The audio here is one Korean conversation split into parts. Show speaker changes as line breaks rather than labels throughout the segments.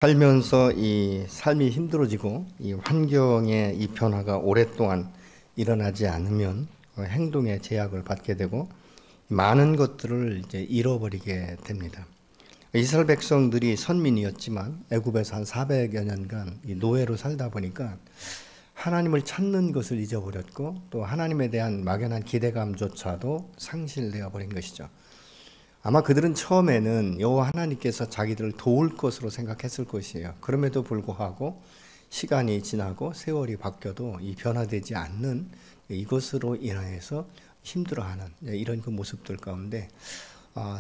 살면서 이 삶이 힘들어지고 이 환경의 이 변화가 오랫동안 일어나지 않으면 행동에 제약을 받게 되고 많은 것들을 이제 잃어버리게 됩니다. 이스라엘 백성들이 선민이었지만 애굽에서 한 400여 년간 이 노예로 살다 보니까 하나님을 찾는 것을 잊어버렸고 또 하나님에 대한 막연한 기대감조차도 상실되어 버린 것이죠. 아마 그들은 처음에는 여호와 하나님께서 자기들을 도울 것으로 생각했을 것이에요. 그럼에도 불구하고 시간이 지나고 세월이 바뀌어도 이 변화되지 않는 이것으로 인해서 힘들어하는 이런 그 모습들 가운데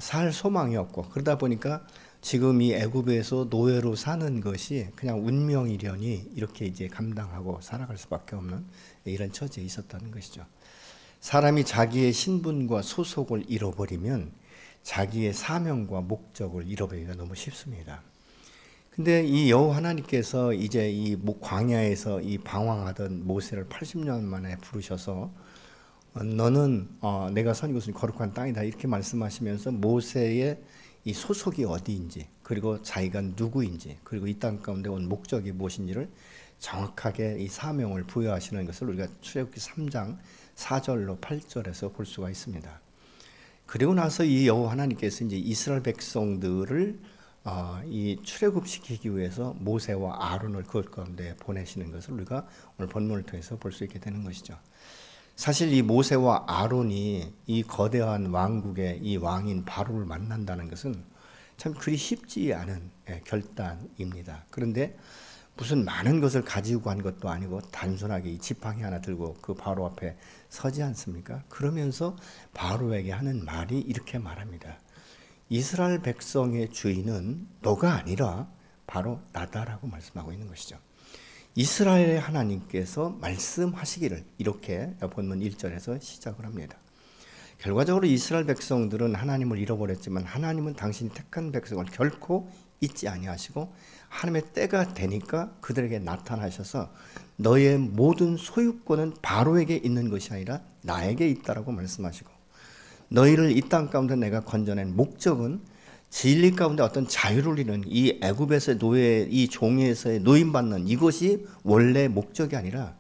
살 소망이 없고, 그러다 보니까 지금 이 애굽에서 노예로 사는 것이 그냥 운명이려니 이렇게 이제 감당하고 살아갈 수밖에 없는 이런 처지에 있었다는 것이죠. 사람이 자기의 신분과 소속을 잃어버리면 자기의 사명과 목적을 잃어버리기가 너무 쉽습니다. 근데 이 여호와 하나님께서 이제 이 광야에서 이 방황하던 모세를 80년 만에 부르셔서 너는 내가 선 이곳은 거룩한 땅이다 이렇게 말씀하시면서 모세의 이 소속이 어디인지, 그리고 자기가 누구인지, 그리고 이 땅 가운데 온 목적이 무엇인지를 정확하게 이 사명을 부여하시는 것을 우리가 출애굽기 3장 4절로 8절에서 볼 수가 있습니다. 그리고 나서 이 여호와 하나님께서 이제 이스라엘 백성들을 이 출애굽시키기 위해서 모세와 아론을 그것 가운데 보내시는 것을 우리가 오늘 본문을 통해서 볼 수 있게 되는 것이죠. 사실 이 모세와 아론이 이 거대한 왕국의 이 왕인 바로를 만난다는 것은 참 그리 쉽지 않은 결단입니다. 그런데 무슨 많은 것을 가지고 간 것도 아니고 단순하게 이 지팡이 하나 들고 그 바로 앞에 서지 않습니까? 그러면서 바로에게 하는 말이 이렇게 말합니다. 이스라엘 백성의 주인은 너가 아니라 바로 나다라고 말씀하고 있는 것이죠. 이스라엘의 하나님께서 말씀하시기를, 이렇게 본문 1절에서 시작을 합니다. 결과적으로 이스라엘 백성들은 하나님을 잃어버렸지만 하나님은 당신이 택한 백성을 결코 잊지 아니하시고 하나님의 때가 되니까 그들에게 나타나셔서 너의 모든 소유권은 바로에게 있는 것이 아니라 나에게 있다라고 말씀하시고, 너희를 이 땅 가운데 내가 건져낸 목적은 진리 가운데 어떤 자유를 이루는 이 애굽에서의 노예, 이 종에서의 노임받는 이것이 원래 목적이 아니라,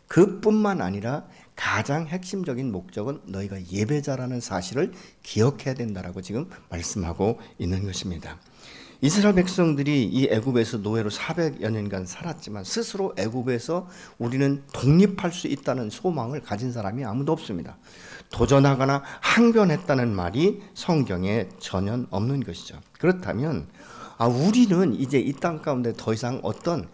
그뿐만 아니라 가장 핵심적인 목적은 너희가 예배자라는 사실을 기억해야 된다라고 지금 말씀하고 있는 것입니다. 이스라엘 백성들이 이 애굽에서 노예로 400여 년간 살았지만 스스로 애굽에서 우리는 독립할 수 있다는 소망을 가진 사람이 아무도 없습니다. 도전하거나 항변했다는 말이 성경에 전혀 없는 것이죠. 그렇다면 우리는 이제 이 땅 가운데 더 이상 어떤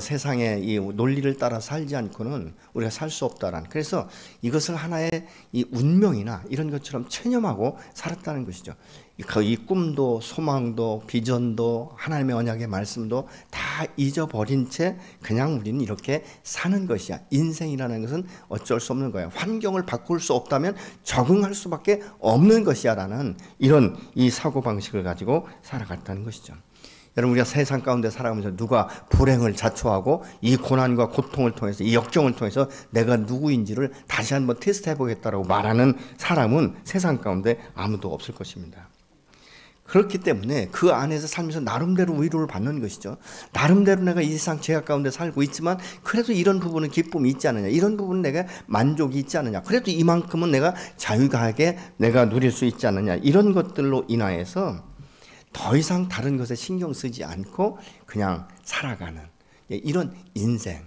세상의 이 논리를 따라 살지 않고는 우리가 살 수 없다라는, 그래서 이것을 하나의 이 운명이나 이런 것처럼 체념하고 살았다는 것이죠. 이 꿈도 소망도 비전도 하나님의 언약의 말씀도 다 잊어버린 채 그냥 우리는 이렇게 사는 것이야. 인생이라는 것은 어쩔 수 없는 거야. 환경을 바꿀 수 없다면 적응할 수밖에 없는 것이야 라는 이런 이 사고방식을 가지고 살아갔다는 것이죠. 여러분, 우리가 세상 가운데 살아가면서 누가 불행을 자초하고 이 고난과 고통을 통해서, 이 역경을 통해서 내가 누구인지를 다시 한번 테스트 해보겠다라고 말하는 사람은 세상 가운데 아무도 없을 것입니다. 그렇기 때문에 그 안에서 살면서 나름대로 위로를 받는 것이죠. 나름대로 내가 이 세상 죄악 가운데 살고 있지만 그래도 이런 부분은 기쁨이 있지 않느냐, 이런 부분은 내가 만족이 있지 않느냐, 그래도 이만큼은 내가 자유하게 내가 누릴 수 있지 않느냐, 이런 것들로 인하여서 더 이상 다른 것에 신경 쓰지 않고 그냥 살아가는 이런 인생,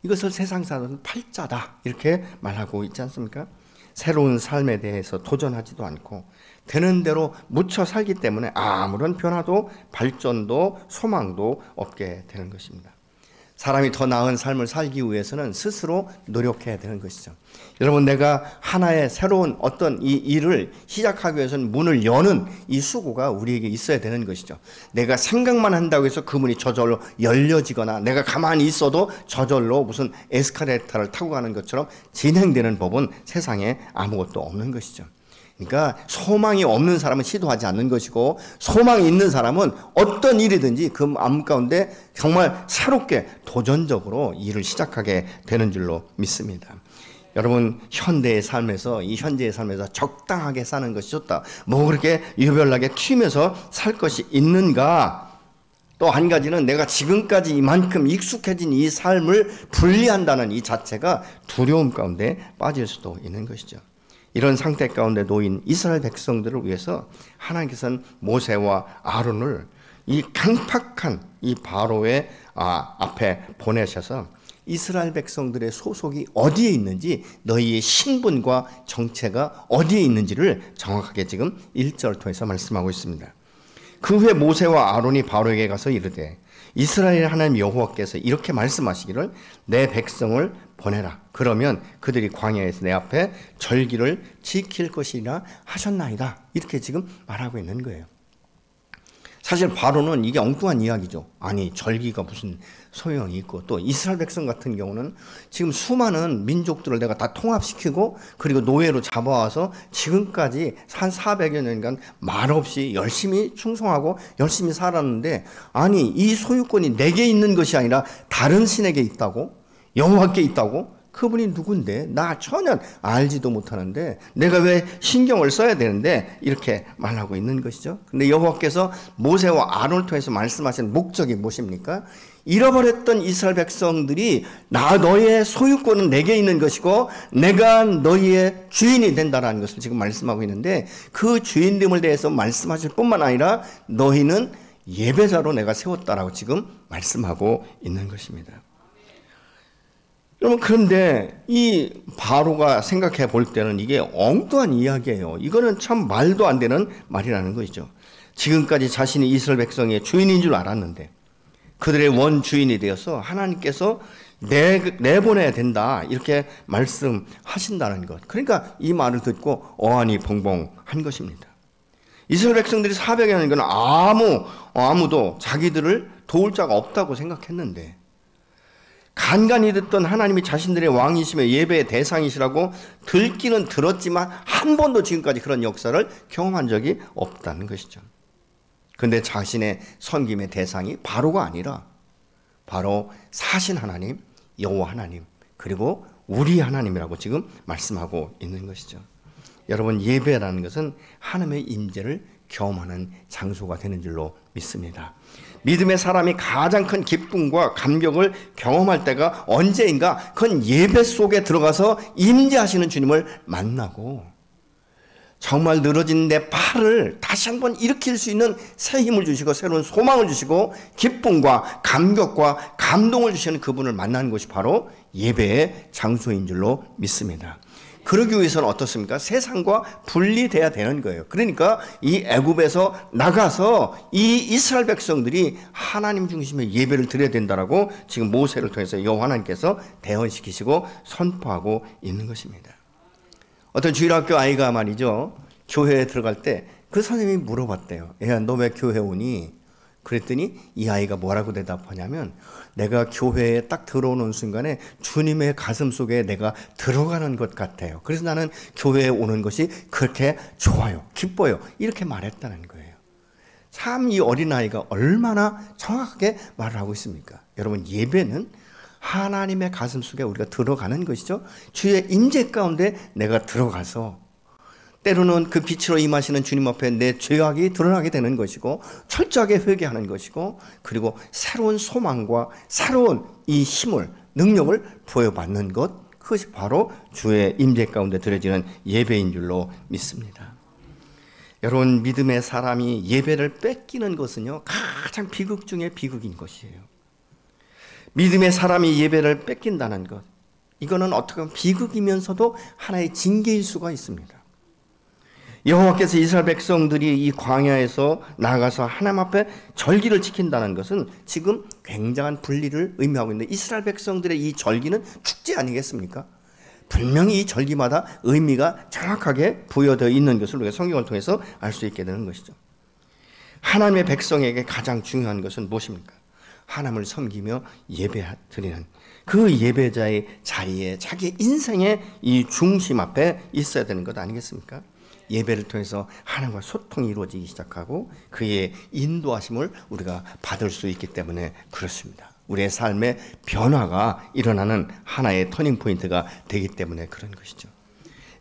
이것을 세상 사람은 팔자다 이렇게 말하고 있지 않습니까? 새로운 삶에 대해서 도전하지도 않고 되는 대로 묻혀 살기 때문에 아무런 변화도 발전도 소망도 없게 되는 것입니다. 사람이 더 나은 삶을 살기 위해서는 스스로 노력해야 되는 것이죠. 여러분, 내가 하나의 새로운 어떤 이 일을 시작하기 위해서는 문을 여는 이 수고가 우리에게 있어야 되는 것이죠. 내가 생각만 한다고 해서 그 문이 저절로 열려지거나 내가 가만히 있어도 저절로 무슨 에스카레이터를 타고 가는 것처럼 진행되는 법은 세상에 아무것도 없는 것이죠. 그러니까 소망이 없는 사람은 시도하지 않는 것이고, 소망이 있는 사람은 어떤 일이든지 그 마음 가운데 정말 새롭게 도전적으로 일을 시작하게 되는 줄로 믿습니다. 여러분, 현대의 삶에서, 이 현재의 삶에서 적당하게 사는 것이 좋다, 뭐 그렇게 유별나게 튀면서 살 것이 있는가, 또 한 가지는 내가 지금까지 이만큼 익숙해진 이 삶을 분리한다는 이 자체가 두려움 가운데 빠질 수도 있는 것이죠. 이런 상태 가운데 놓인 이스라엘 백성들을 위해서 하나님께서는 모세와 아론을 이 강팍한 이 바로의 앞에 보내셔서 이스라엘 백성들의 소속이 어디에 있는지, 너희의 신분과 정체가 어디에 있는지를 정확하게 지금 1절을 통해서 말씀하고 있습니다. 그 후에 모세와 아론이 바로에게 가서 이르되 이스라엘 하나님 여호와께서 이렇게 말씀하시기를 내 백성을 보내라. 그러면 그들이 광야에서 내 앞에 절기를 지킬 것이라 하셨나이다. 이렇게 지금 말하고 있는 거예요. 사실 바로는 이게 엉뚱한 이야기죠. 아니 절기가 무슨 소용이 있고, 또 이스라엘 백성 같은 경우는 지금 수많은 민족들을 내가 다 통합시키고 그리고 노예로 잡아와서 지금까지 한 400여 년간 말없이 열심히 충성하고 열심히 살았는데, 아니 이 소유권이 내게 있는 것이 아니라 다른 신에게 있다고? 여호와께 있다고? 그분이 누군데? 나 전혀 알지도 못하는데 내가 왜 신경을 써야 되는데? 이렇게 말하고 있는 것이죠. 근데 여호와께서 모세와 아론을 통해서 말씀하신 목적이 무엇입니까? 잃어버렸던 이스라엘 백성들이 너의 소유권은 내게 있는 것이고 내가 너희의 주인이 된다는 것을 지금 말씀하고 있는데, 그 주인됨을 대해서 말씀하실 뿐만 아니라 너희는 예배자로 내가 세웠다라고 지금 말씀하고 있는 것입니다. 여러분, 그런데 이 바로가 생각해 볼 때는 이게 엉뚱한 이야기예요. 이거는 참 말도 안 되는 말이라는 것이죠. 지금까지 자신이 이스라엘 백성의 주인인 줄 알았는데 그들의 원주인이 되어서 하나님께서 내보내야 된다 이렇게 말씀하신다는 것. 그러니까 이 말을 듣고 어안이 벙벙한 것입니다. 이스라엘 백성들이 400여 년간 아무도 자기들을 도울 자가 없다고 생각했는데, 간간히 듣던 하나님이 자신들의 왕이시며 예배의 대상이시라고 듣기는 들었지만 한 번도 지금까지 그런 역사를 경험한 적이 없다는 것이죠. 그런데 자신의 섬김의 대상이 바로가 아니라 바로 사신 하나님, 여호와 하나님, 그리고 우리 하나님이라고 지금 말씀하고 있는 것이죠. 여러분, 예배라는 것은 하나님의 임재를 경험하는 장소가 되는 줄로 믿습니다. 믿음의 사람이 가장 큰 기쁨과 감격을 경험할 때가 언제인가? 그건 예배 속에 들어가서 임재하시는 주님을 만나고 정말 늘어진 내 팔을 다시 한번 일으킬 수 있는 새 힘을 주시고 새로운 소망을 주시고 기쁨과 감격과 감동을 주시는 그분을 만나는 것이 바로 예배의 장소인 줄로 믿습니다. 그러기 위해서는 어떻습니까? 세상과 분리돼야 되는 거예요. 그러니까 이 애굽에서 나가서 이 이스라엘 백성들이 하나님 중심의 예배를 드려야 된다라고 지금 모세를 통해서 여호와 하나님께서 대언시키시고 선포하고 있는 것입니다. 어떤 주일학교 아이가 말이죠, 교회에 들어갈 때 그 선생님이 물어봤대요. 야, 너 왜 교회 오니? 그랬더니 이 아이가 뭐라고 대답하냐면, 내가 교회에 딱 들어오는 순간에 주님의 가슴 속에 내가 들어가는 것 같아요. 그래서 나는 교회에 오는 것이 그렇게 좋아요, 기뻐요, 이렇게 말했다는 거예요. 참 이 어린아이가 얼마나 정확하게 말을 하고 있습니까? 여러분, 예배는 하나님의 가슴 속에 우리가 들어가는 것이죠. 주의 임재 가운데 내가 들어가서 때로는 그 빛으로 임하시는 주님 앞에 내 죄악이 드러나게 되는 것이고 철저하게 회개하는 것이고, 그리고 새로운 소망과 새로운 이 힘을, 능력을 부여받는 것, 그것이 바로 주의 임재 가운데 드려지는 예배인 줄로 믿습니다. 여러분, 믿음의 사람이 예배를 뺏기는 것은요, 가장 비극 중에 비극인 것이에요. 믿음의 사람이 예배를 뺏긴다는 것, 이거는 어떻게 보면 비극이면서도 하나의 징계일 수가 있습니다. 여호와께서 이스라엘 백성들이 이 광야에서 나가서 하나님 앞에 절기를 지킨다는 것은 지금 굉장한 분리를 의미하고 있는데, 이스라엘 백성들의 이 절기는 축제 아니겠습니까? 분명히 이 절기마다 의미가 정확하게 부여되어 있는 것을 우리가 성경을 통해서 알 수 있게 되는 것이죠. 하나님의 백성에게 가장 중요한 것은 무엇입니까? 하나님을 섬기며 예배드리는 그 예배자의 자리에 자기 인생의 이 중심 앞에 있어야 되는 것 아니겠습니까? 예배를 통해서 하나님과 소통이 이루어지기 시작하고 그의 인도하심을 우리가 받을 수 있기 때문에 그렇습니다. 우리의 삶의 변화가 일어나는 하나의 터닝 포인트가 되기 때문에 그런 것이죠.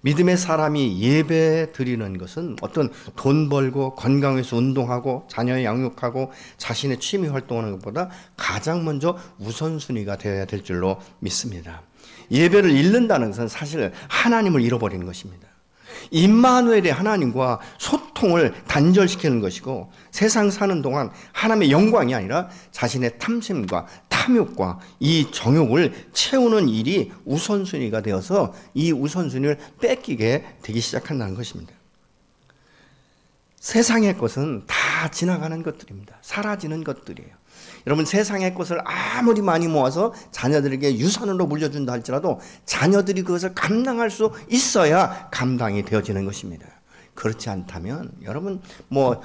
믿음의 사람이 예배 드리는 것은 어떤 돈 벌고 건강해서 운동하고 자녀 양육하고 자신의 취미 활동하는 것보다 가장 먼저 우선순위가 되어야 될 줄로 믿습니다. 예배를 잃는다는 것은 사실 하나님을 잃어버리는 것입니다. 임마누엘의 하나님과 소통을 단절시키는 것이고, 세상 사는 동안 하나님의 영광이 아니라 자신의 탐심과 탐욕과 이 정욕을 채우는 일이 우선순위가 되어서 이 우선순위를 뺏기게 되기 시작한다는 것입니다. 세상의 것은 다 지나가는 것들입니다. 사라지는 것들이에요. 여러분, 세상의 것을 아무리 많이 모아서 자녀들에게 유산으로 물려준다 할지라도 자녀들이 그것을 감당할 수 있어야 감당이 되어지는 것입니다. 그렇지 않다면 여러분,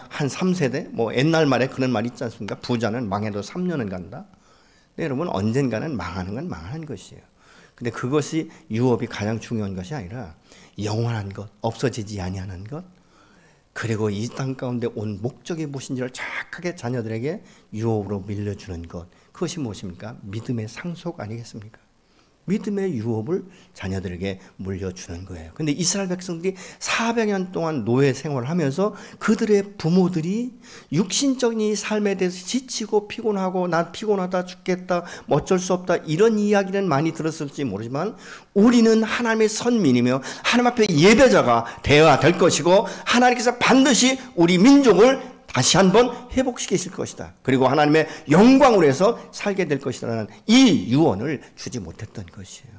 한 3세대, 옛날 말에 그런 말 있지 않습니까? 부자는 망해도 3년은 간다. 근데 여러분, 언젠가는 망하는 건 망하는 것이에요. 근데 그것이 유업이 가장 중요한 것이 아니라 영원한 것, 없어지지 아니하는 것, 그리고 이 땅 가운데 온 목적이 무엇인지를 정확하게 자녀들에게 유업으로 밀려주는 것, 그것이 무엇입니까? 믿음의 상속 아니겠습니까? 믿음의 유업을 자녀들에게 물려주는 거예요. 근데 이스라엘 백성들이 400년 동안 노예 생활을 하면서 그들의 부모들이 육신적인 삶에 대해서 지치고 피곤하고 난 피곤하다 죽겠다 어쩔 수 없다 이런 이야기는 많이 들었을지 모르지만, 우리는 하나님의 선민이며 하나님 앞에 예배자가 되어야 될 것이고, 하나님께서 반드시 우리 민족을 다시 한번 회복시키실 것이다. 그리고 하나님의 영광으로 해서 살게 될 것이라는 이 유언을 주지 못했던 것이에요.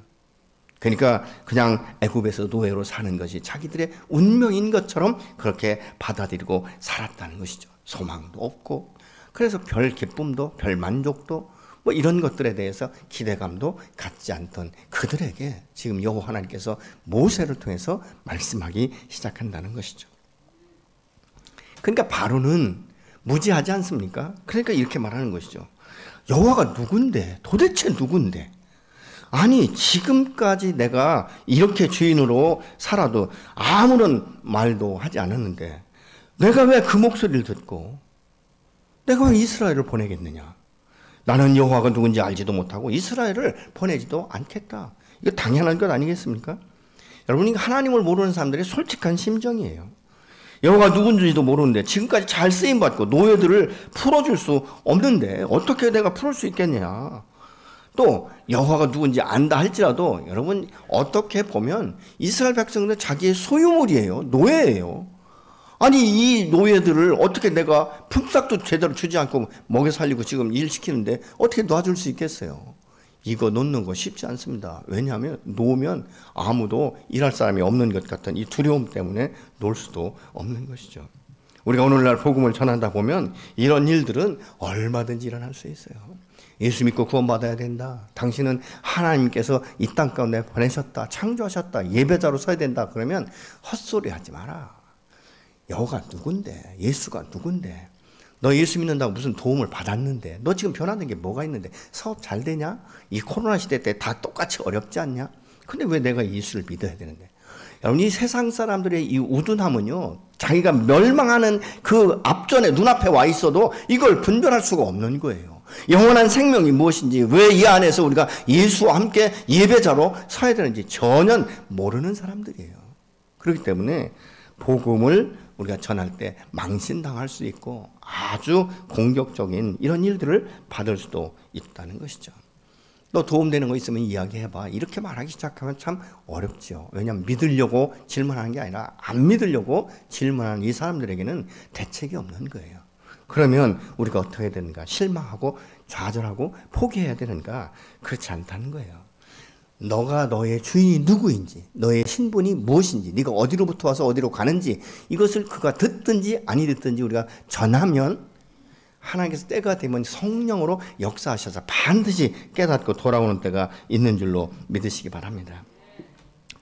그러니까 그냥 애굽에서 노예로 사는 것이 자기들의 운명인 것처럼 그렇게 받아들이고 살았다는 것이죠. 소망도 없고, 그래서 별 기쁨도 별 만족도 이런 것들에 대해서 기대감도 갖지 않던 그들에게 지금 여호와 하나님께서 모세를 통해서 말씀하기 시작한다는 것이죠. 그러니까 바로는 무지하지 않습니까? 그러니까 이렇게 말하는 것이죠. 여호와가 누군데? 도대체 누군데? 아니, 지금까지 내가 이렇게 주인으로 살아도 아무런 말도 하지 않았는데 내가 왜 그 목소리를 듣고 내가 왜 이스라엘을 보내겠느냐? 나는 여호와가 누군지 알지도 못하고 이스라엘을 보내지도 않겠다. 이거 당연한 것 아니겠습니까? 여러분, 하나님을 모르는 사람들의 솔직한 심정이에요. 여호와가 누군지도 모르는데 지금까지 잘 쓰임받고 노예들을 풀어줄 수 없는데 어떻게 내가 풀을 수 있겠냐. 또 여호와가 누군지 안다 할지라도 여러분, 어떻게 보면 이스라엘 백성들은 자기의 소유물이에요. 노예예요. 아니, 이 노예들을 어떻게 내가 품삯도 제대로 주지 않고 먹여 살리고 지금 일시키는데 어떻게 놔줄 수 있겠어요? 이거 놓는 거 쉽지 않습니다. 왜냐하면 놓으면 아무도 일할 사람이 없는 것 같은 이 두려움 때문에 놓을 수도 없는 것이죠. 우리가 오늘날 복음을 전한다 보면 이런 일들은 얼마든지 일어날 수 있어요. 예수 믿고 구원받아야 된다. 당신은 하나님께서 이 땅 가운데 보내셨다. 창조하셨다. 예배자로 서야 된다. 그러면 헛소리 하지 마라. 여호가 누군데? 예수가 누군데? 너 예수 믿는다고 무슨 도움을 받았는데, 너 지금 변하는 게 뭐가 있는데, 사업 잘 되냐? 이 코로나 시대 때 다 똑같이 어렵지 않냐? 근데 왜 내가 예수를 믿어야 되는데? 여러분, 이 세상 사람들의 이 우둔함은요, 자기가 멸망하는 그 앞전에 눈앞에 와 있어도 이걸 분별할 수가 없는 거예요. 영원한 생명이 무엇인지, 왜 이 안에서 우리가 예수와 함께 예배자로 서야 되는지 전혀 모르는 사람들이에요. 그렇기 때문에 복음을 우리가 전할 때 망신당할 수 있고 아주 공격적인 이런 일들을 받을 수도 있다는 것이죠. 너 도움되는 거 있으면 이야기해봐. 이렇게 말하기 시작하면 참 어렵죠. 왜냐하면 믿으려고 질문하는 게 아니라 안 믿으려고 질문하는 이 사람들에게는 대책이 없는 거예요. 그러면 우리가 어떻게 해야 되는가? 실망하고 좌절하고 포기해야 되는가? 그렇지 않다는 거예요. 너가 너의 주인이 누구인지, 너의 신분이 무엇인지, 네가 어디로부터 와서 어디로 가는지, 이것을 그가 듣든지 아니 듣든지 우리가 전하면 하나님께서 때가 되면 성령으로 역사하셔서 반드시 깨닫고 돌아오는 때가 있는 줄로 믿으시기 바랍니다.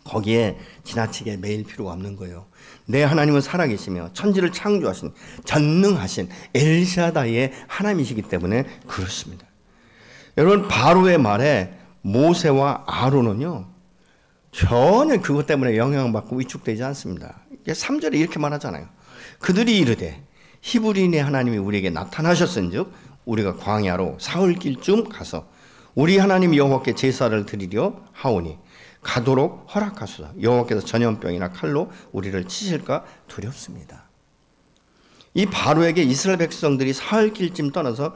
거기에 지나치게 매일 필요가 없는 거예요. 내 하나님은 살아계시며 천지를 창조하신 전능하신 엘샤다이의 하나님이시기 때문에 그렇습니다. 여러분, 바로의 말에 모세와 아론은요, 전혀 그것 때문에 영향받고 위축되지 않습니다. 3절에 이렇게 말하잖아요. 그들이 이르되 히브리인의 하나님이 우리에게 나타나셨은즉 우리가 광야로 사흘길쯤 가서 우리 하나님 여호와께 제사를 드리려 하오니 가도록 허락하소서. 여호와께서 전염병이나 칼로 우리를 치실까 두렵습니다. 이 바로에게 이스라엘 백성들이 사흘 길쯤 떠나서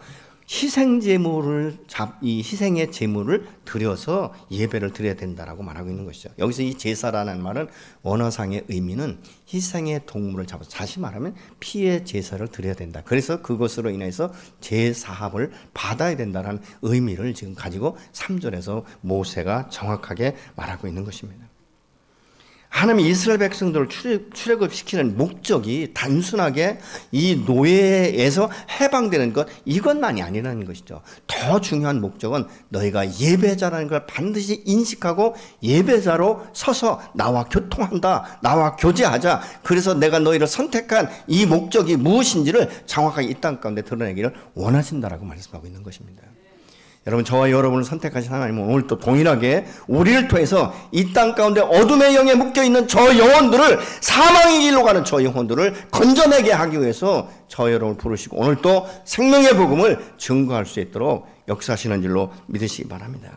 이 희생의 제물을 드려서 예배를 드려야 된다라고 말하고 있는 것이죠. 여기서 이 제사라는 말은 원어상의 의미는 희생의 동물을 잡아서, 다시 말하면 피의 제사를 드려야 된다. 그래서 그것으로 인해서 제사합을 받아야 된다는 의미를 지금 가지고 3절에서 모세가 정확하게 말하고 있는 것입니다. 하나님이 이스라엘 백성들을 출애굽시키는 목적이 단순하게 이 노예에서 해방되는 것, 이것만이 아니라는 것이죠. 더 중요한 목적은 너희가 예배자라는 걸 반드시 인식하고 예배자로 서서 나와 교통한다, 나와 교제하자. 그래서 내가 너희를 선택한 이 목적이 무엇인지를 정확하게 이 땅 가운데 드러내기를 원하신다라고 말씀하고 있는 것입니다. 여러분, 저와 여러분을 선택하신 하나님은 오늘 또 동일하게 우리를 통해서 이 땅 가운데 어둠의 영에 묶여있는 저 영혼들을, 사망의 길로 가는 저 영혼들을 건져내게 하기 위해서 저 여러분을 부르시고 오늘 또 생명의 복음을 증거할 수 있도록 역사하시는 줄로 믿으시기 바랍니다.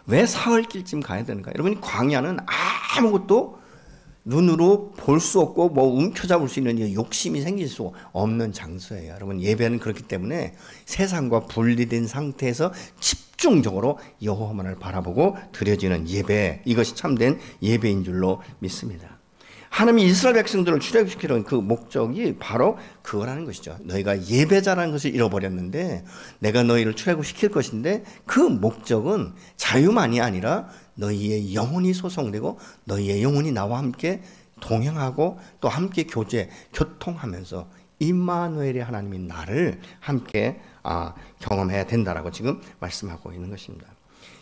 왜 사흘 길쯤 가야 되는가? 여러분, 광야는 아무것도 눈으로 볼 수 없고 움켜잡을 수 있는 욕심이 생길 수 없는 장소예요. 여러분, 예배는 그렇기 때문에 세상과 분리된 상태에서 집중적으로 여호와만을 바라보고 드려지는 예배, 이것이 참된 예배인 줄로 믿습니다. 하나님이 이스라엘 백성들을 출애굽시키는 그 목적이 바로 그거라는 것이죠. 너희가 예배자라는 것을 잃어버렸는데 내가 너희를 출애굽시킬 것인데, 그 목적은 자유만이 아니라 너희의 영혼이 소성되고 너희의 영혼이 나와 함께 동행하고 또 함께 교통하면서 임마누엘의 하나님이 나를 함께 경험해야 된다라고 지금 말씀하고 있는 것입니다.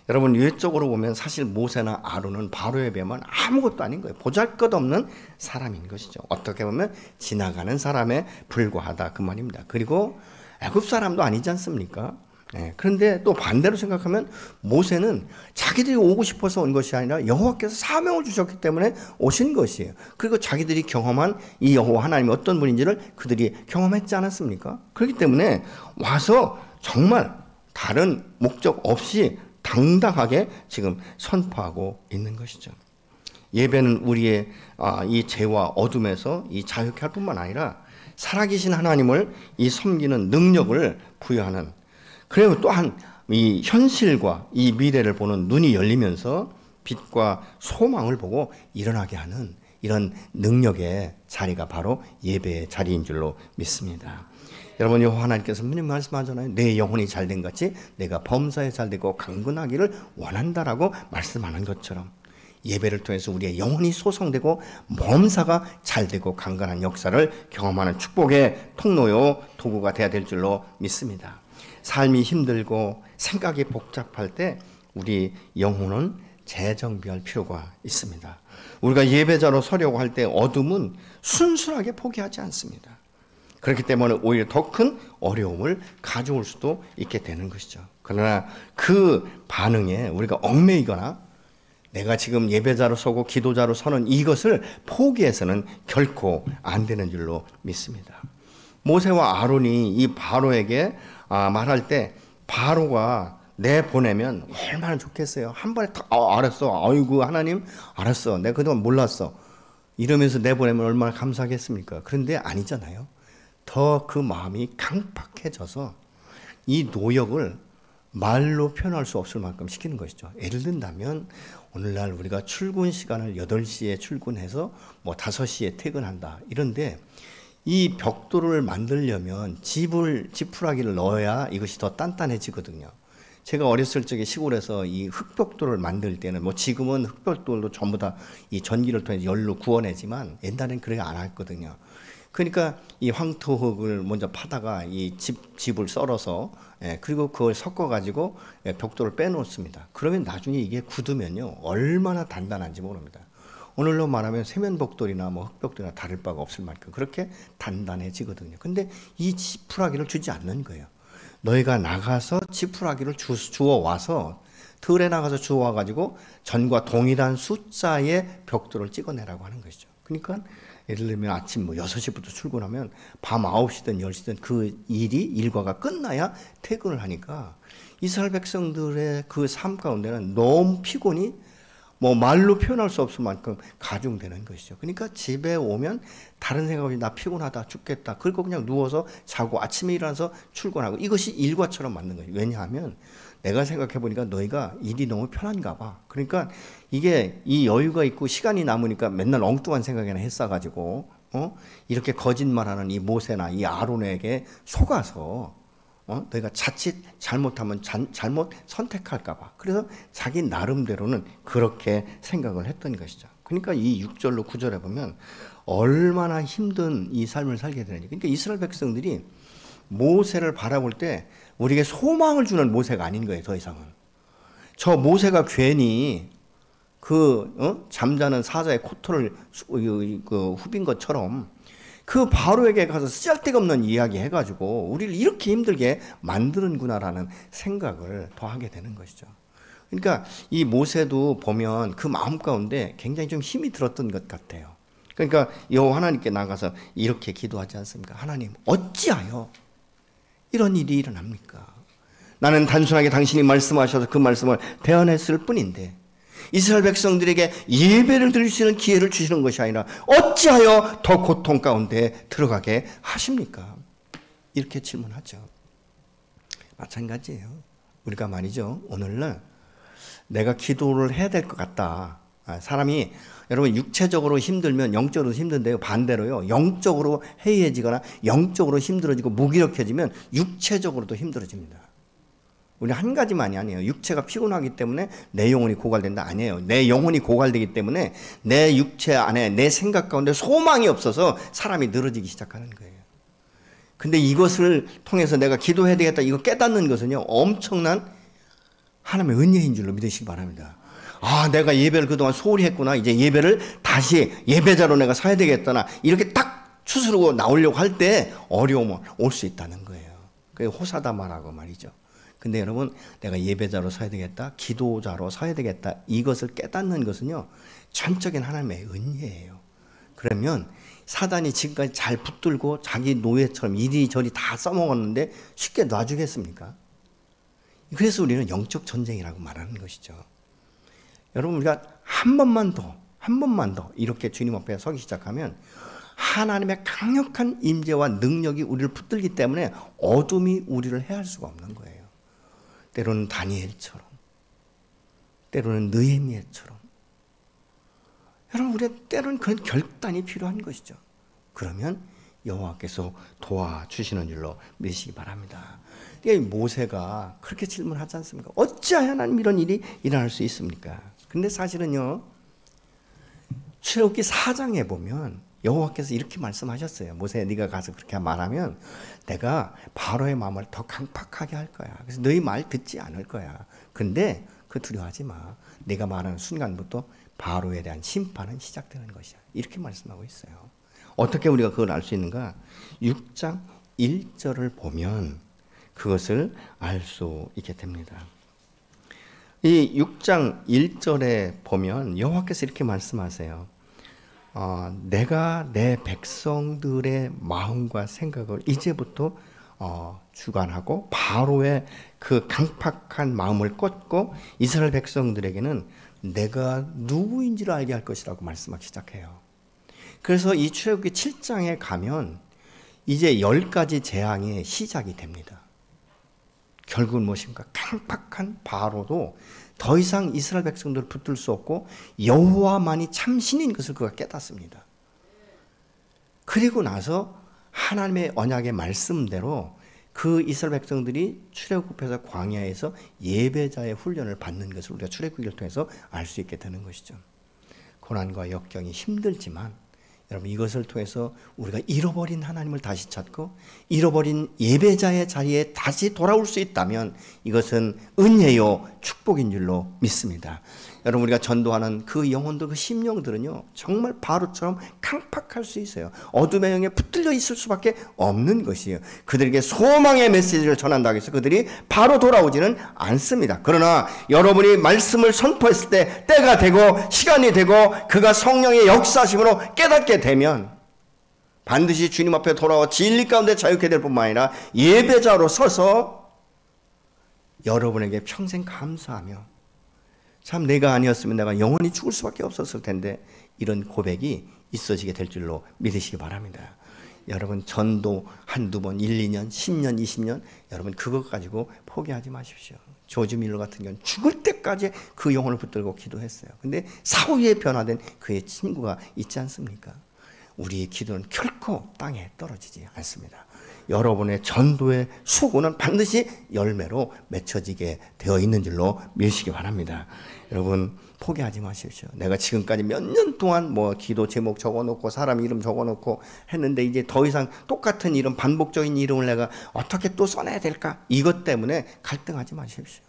여러분, 외적으로 보면 사실 모세나 아론은 바로에 비하면 아무것도 아닌 거예요. 보잘것없는 사람인 것이죠. 어떻게 보면 지나가는 사람에 불과하다, 그 말입니다. 그리고 애굽 사람도 아니지 않습니까? 그런데 또 반대로 생각하면 모세는 자기들이 오고 싶어서 온 것이 아니라 여호와께서 사명을 주셨기 때문에 오신 것이에요. 그리고 자기들이 경험한 이 여호와 하나님이 어떤 분인지를 그들이 경험했지 않았습니까? 그렇기 때문에 와서 정말 다른 목적 없이 당당하게 지금 선포하고 있는 것이죠. 예배는 우리의 이 죄와 어둠에서 이 자유케 할 뿐만 아니라 살아계신 하나님을 이 섬기는 능력을 부여하는, 그리고 또한 이 현실과 이 미래를 보는 눈이 열리면서 빛과 소망을 보고 일어나게 하는 이런 능력의 자리가 바로 예배의 자리인 줄로 믿습니다. 여러분, 여호와 하나님께서 분명히 말씀하잖아요. 내 영혼이 잘된 같이 내가 범사에 잘되고 강건하기를 원한다라고 말씀하는 것처럼 예배를 통해서 우리의 영혼이 소성되고 범사가 잘되고 강건한 역사를 경험하는 축복의 통로요 도구가 되어야 될 줄로 믿습니다. 삶이 힘들고 생각이 복잡할 때 우리 영혼은 재정비할 필요가 있습니다. 우리가 예배자로 서려고 할 때 어둠은 순수하게 포기하지 않습니다. 그렇기 때문에 오히려 더 큰 어려움을 가져올 수도 있게 되는 것이죠. 그러나 그 반응에 우리가 얽매이거나 내가 지금 예배자로 서고 기도자로 서는 이것을 포기해서는 결코 안 되는 줄로 믿습니다. 모세와 아론이 이 바로에게 말할 때 바로가 내보내면 얼마나 좋겠어요. 한 번에 딱 알았어. 아이고 하나님 알았어. 내가 그동안 몰랐어. 이러면서 내보내면 얼마나 감사하겠습니까? 그런데 아니잖아요. 더 그 마음이 강팍해져서 이 노역을 말로 표현할 수 없을 만큼 시키는 것이죠. 예를 든다면 오늘날 우리가 출근 시간을 8시에 출근해서 5시에 퇴근한다. 이런데 이 벽돌을 만들려면 지푸라기를 넣어야 이것이 더 단단해지거든요. 제가 어렸을 적에 시골에서 이 흙벽돌을 만들 때는 지금은 흙벽돌도 전부 다 이 전기를 통해서 열로 구워내지만 옛날엔 그렇게 안 했거든요. 그러니까 이 황토흙을 먼저 파다가 이 집을 썰어서 그리고 그걸 섞어가지고 벽돌을 빼놓습니다. 그러면 나중에 이게 굳으면요 얼마나 단단한지 모릅니다. 오늘로 말하면 세면벽돌이나 흙벽돌이나 다를 바가 없을 만큼 그렇게 단단해지거든요. 근데 이 지푸라기를 주지 않는 거예요. 너희가 나가서 지푸라기를 주워 와서 들에 나가서 주워 와가지고 전과 동일한 숫자의 벽돌을 찍어내라고 하는 것이죠. 그러니까 예를 들면 아침 6시부터 출근하면 밤 9시든 10시든 그 일과가 끝나야 퇴근을 하니까 이스라엘 백성들의 그 삶 가운데는 너무 피곤이 뭐 말로 표현할 수 없을 만큼 가중되는 것이죠. 그러니까 집에 오면 다른 생각 없이 나 피곤하다 죽겠다 그리고 그냥 누워서 자고 아침에 일어나서 출근하고 이것이 일과처럼 맞는 거예요. 왜냐하면 내가 생각해 보니까 너희가 일이 너무 편한가 봐. 그러니까 이게 이 여유가 있고 시간이 남으니까 맨날 엉뚱한 생각이나 했어가지고 이렇게 거짓말하는 이 모세나 이 아론에게 속아서 너희가 자칫 잘못하면 잘못 선택할까 봐. 그래서 자기 나름대로는 그렇게 생각을 했던 것이죠. 그러니까 이 6절로 9절에 보면 얼마나 힘든 이 삶을 살게 되는지. 그러니까 이스라엘 백성들이 모세를 바라볼 때 우리에게 소망을 주는 모세가 아닌 거예요. 더 이상은. 저 모세가 괜히 잠자는 사자의 코털을 후빈 것처럼 그 바로에게 가서 쓰잘데가 없는 이야기 해가지고 우리를 이렇게 힘들게 만드는구나라는 생각을 더 하게 되는 것이죠. 그러니까 이 모세도 보면 그 마음 가운데 굉장히 좀 힘이 들었던 것 같아요. 그러니까 여호와 하나님께 나가서 이렇게 기도하지 않습니까? 하나님, 어찌하여 이런 일이 일어납니까? 나는 단순하게 당신이 말씀하셔서 그 말씀을 대언했을 뿐인데 이스라엘 백성들에게 예배를 드릴 수 있는 기회를 주시는 것이 아니라 어찌하여 더 고통 가운데 들어가게 하십니까? 이렇게 질문하죠. 마찬가지예요. 우리가 말이죠. 오늘날 내가 기도를 해야 될 것 같다. 사람이 여러분 육체적으로 힘들면 영적으로 힘든데요. 반대로요. 영적으로 해이해지거나 영적으로 힘들어지고 무기력해지면 육체적으로도 힘들어집니다. 우리 한 가지만이 아니에요. 육체가 피곤하기 때문에 내 영혼이 고갈된다 아니에요. 내 영혼이 고갈되기 때문에 내 육체 안에 내 생각 가운데 소망이 없어서 사람이 늘어지기 시작하는 거예요. 근데 이것을 통해서 내가 기도해야 되겠다 이거 깨닫는 것은요. 엄청난 하나님의 은혜인 줄로 믿으시기 바랍니다. 아, 내가 예배를 그동안 소홀히 했구나. 이제 예배를 다시 예배자로 내가 서야 되겠다나 이렇게 딱 추스르고 나오려고 할 때 어려움은 올 수 있다는 거예요. 그게 호사다마라고 말이죠. 근데 여러분 내가 예배자로 서야 되겠다. 기도자로 서야 되겠다. 이것을 깨닫는 것은요. 전적인 하나님의 은혜예요. 그러면 사단이 지금까지 잘 붙들고 자기 노예처럼 이리저리 다 써먹었는데 쉽게 놔주겠습니까? 그래서 우리는 영적 전쟁이라고 말하는 것이죠. 여러분 우리가 한 번만 더 이렇게 주님 앞에 서기 시작하면 하나님의 강력한 임재와 능력이 우리를 붙들기 때문에 어둠이 우리를 해할 수가 없는 거예요. 때로는 다니엘처럼, 때로는 느헤미야처럼. 여러분 우리가 때로는 그런 결단이 필요한 것이죠. 그러면 여호와께서 도와주시는 줄로 믿으시기 바랍니다. 모세가 그렇게 질문하지 않습니까? 어찌하여 하나님 이런 일이 일어날 수 있습니까? 근데 사실은요. 출애굽기 4장에 보면 여호와께서 이렇게 말씀하셨어요. 모세 네가 가서 그렇게 말하면 내가 바로의 마음을 더 강팍하게 할 거야. 그래서 너희 말 듣지 않을 거야. 근데 두려워하지 마. 네가 말하는 순간부터 바로에 대한 심판은 시작되는 것이야. 이렇게 말씀하고 있어요. 어떻게 우리가 그걸 알 수 있는가? 6장 1절을 보면 그것을 알 수 있게 됩니다. 이 6장 1절에 보면 여호와께서 이렇게 말씀하세요. 내가 내 백성들의 마음과 생각을 이제부터 주관하고 바로의 그 강팍한 마음을 꺾고 이스라엘 백성들에게는 내가 누구인지를 알게 할 것이라고 말씀하기 시작해요. 그래서 이 출애굽기 7장에 가면 이제 10가지 재앙의 시작이 됩니다. 결국은 무엇입니까? 강팍한 바로도 더 이상 이스라엘 백성들을 붙들 수 없고 여호와만이 참 신인 것을 그가 깨닫습니다. 그리고 나서 하나님의 언약의 말씀대로 그 이스라엘 백성들이 출애굽해서 광야에서 예배자의 훈련을 받는 것을 우리가 출애굽기를 통해서 알 수 있게 되는 것이죠. 고난과 역경이 힘들지만 여러분 이것을 통해서 우리가 잃어버린 하나님을 다시 찾고 잃어버린 예배자의 자리에 다시 돌아올 수 있다면 이것은 은혜요 축복인 줄로 믿습니다. 여러분 우리가 전도하는 그 영혼들 그 심령들은요 정말 바로처럼 강팍할 수 있어요. 어둠의 영에 붙들려 있을 수밖에 없는 것이에요. 그들에게 소망의 메시지를 전한다고 해서 그들이 바로 돌아오지는 않습니다. 그러나 여러분이 말씀을 선포했을 때 때가 되고 시간이 되고 그가 성령의 역사심으로 깨닫게 되면 반드시 주님 앞에 돌아와 진리 가운데 자유케 될 뿐만 아니라 예배자로 서서 여러분에게 평생 감사하며 참 내가 아니었으면 내가 영원히 죽을 수밖에 없었을 텐데, 이런 고백이 있어지게 될 줄로 믿으시기 바랍니다. 여러분 전도 한두 번, 1, 2년, 10년, 20년 여러분 그것 가지고 포기하지 마십시오. 조지 밀러 같은 경우는 죽을 때까지 그 영혼을 붙들고 기도했어요. 근데 사후에 변화된 그의 친구가 있지 않습니까? 우리의 기도는 결코 땅에 떨어지지 않습니다. 여러분의 전도의 수고는 반드시 열매로 맺혀지게 되어 있는 줄로 믿으시기 바랍니다. 여러분 포기하지 마십시오. 내가 지금까지 몇 년 동안 뭐 기도 제목 적어놓고 사람 이름 적어놓고 했는데 이제 더 이상 똑같은 이름, 반복적인 이름을 내가 어떻게 또 써내야 될까? 이것 때문에 갈등하지 마십시오.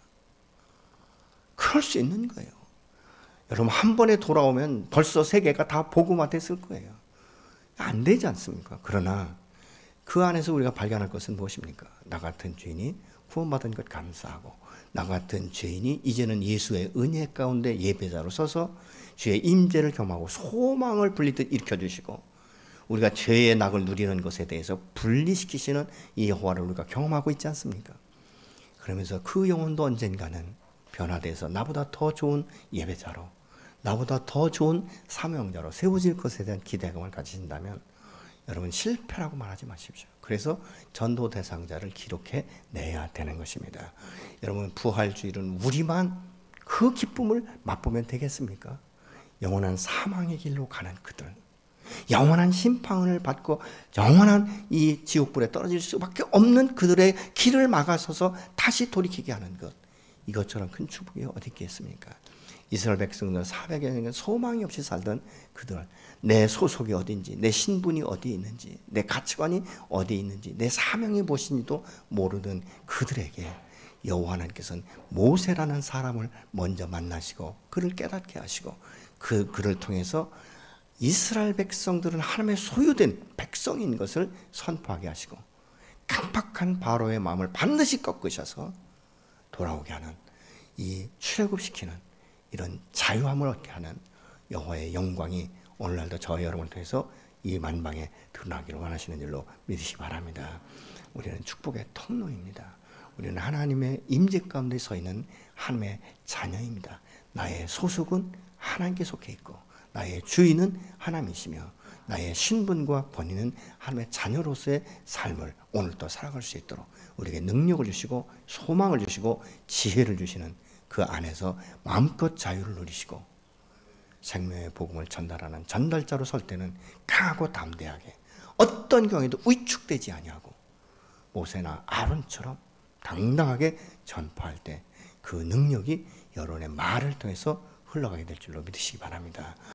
그럴 수 있는 거예요. 여러분 한 번에 돌아오면 벌써 세계가 다 복음화 됐을 거예요. 안 되지 않습니까? 그러나 그 안에서 우리가 발견할 것은 무엇입니까? 나 같은 죄인이 구원받은 것 감사하고, 나 같은 죄인이 이제는 예수의 은혜 가운데 예배자로 서서 주의 임재를 경험하고 소망을 불리듯 일으켜주시고, 우리가 죄의 낙을 누리는 것에 대해서 분리시키시는 이 여호와를 우리가 경험하고 있지 않습니까? 그러면서 그 영혼도 언젠가는 변화돼서 나보다 더 좋은 예배자로, 나보다 더 좋은 사명자로 세워질 것에 대한 기대감을 가지신다면 여러분 실패라고 말하지 마십시오. 그래서 전도 대상자를 기록해 내야 되는 것입니다. 여러분 부활주일은 우리만 그 기쁨을 맛보면 되겠습니까? 영원한 사망의 길로 가는 그들, 영원한 심판을 받고 영원한 이 지옥불에 떨어질 수밖에 없는 그들의 길을 막아서서 다시 돌이키게 하는 것, 이것처럼 큰 축복이 어디 있겠습니까? 이스라엘 백성들 400여 년 소망이 없이 살던 그들, 내 소속이 어딘지, 내 신분이 어디에 있는지, 내 가치관이 어디에 있는지, 내 사명이 무엇인지도 모르던 그들에게 여호와 하나님께서는 모세라는 사람을 먼저 만나시고 그를 깨닫게 하시고 그를 통해서 이스라엘 백성들은 하나님의 소유된 백성인 것을 선포하게 하시고 강팍한 바로의 마음을 반드시 꺾으셔서 돌아오게 하는, 이 출애굽시키는 이런 자유함을 얻게 하는 여호와의 영광이 오늘날도 저와 여러분을 통해서 이 만방에 드러나기를 원하시는 줄로 믿으시기 바랍니다. 우리는 축복의 통로입니다. 우리는 하나님의 임재 가운데 서 있는 하나님의 자녀입니다. 나의 소속은 하나님께 속해 있고 나의 주인은 하나님이시며 나의 신분과 권위는 하나님의 자녀로서의 삶을 오늘도 살아갈 수 있도록 우리에게 능력을 주시고 소망을 주시고 지혜를 주시는 그 안에서 마음껏 자유를 누리시고 생명의 복음을 전달하는 전달자로 설 때는 강하고 담대하게 어떤 경우에도 위축되지 아니하고 모세나 아론처럼 당당하게 전파할 때 그 능력이 여러분의 말을 통해서 흘러가게 될 줄로 믿으시기 바랍니다.